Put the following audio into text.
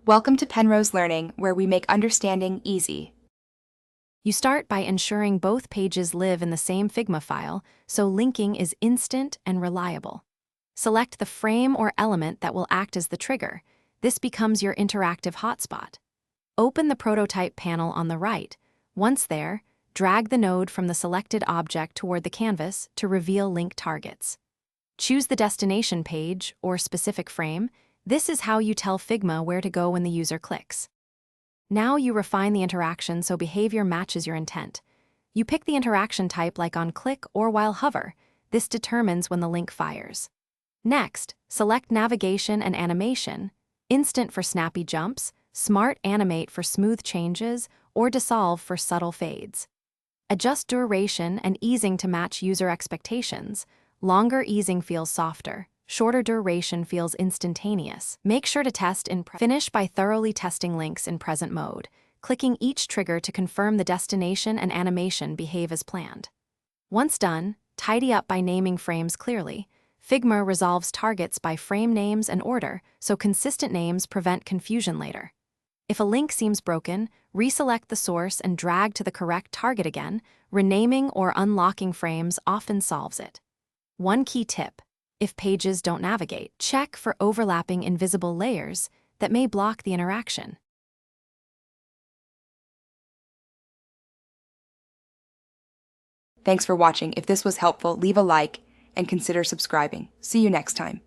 Welcome to Penrose Learning, where we make understanding easy. You start by ensuring both pages live in the same Figma file, so linking is instant and reliable. Select the frame or element that will act as the trigger. This becomes your interactive hotspot. Open the prototype panel on the right. Once there, drag the node from the selected object toward the canvas to reveal link targets. Choose the destination page or specific frame. This is how you tell Figma where to go when the user clicks. Now you refine the interaction so behavior matches your intent. You pick the interaction type like on click or while hover. This determines when the link fires. Next, select navigation and animation, instant for snappy jumps, smart animate for smooth changes, or dissolve for subtle fades. Adjust duration and easing to match user expectations. Longer easing feels softer. Shorter duration feels instantaneous. Make sure to test in Finish by thoroughly testing links in present mode, clicking each trigger to confirm the destination and animation behave as planned. Once done, tidy up by naming frames clearly. Figma resolves targets by frame names and order, so consistent names prevent confusion later. If a link seems broken, reselect the source and drag to the correct target again. Renaming or unlocking frames often solves it. One key tip: if pages don't navigate, check for overlapping invisible layers that may block the interaction. Thanks for watching. If this was helpful, leave a like and consider subscribing. See you next time.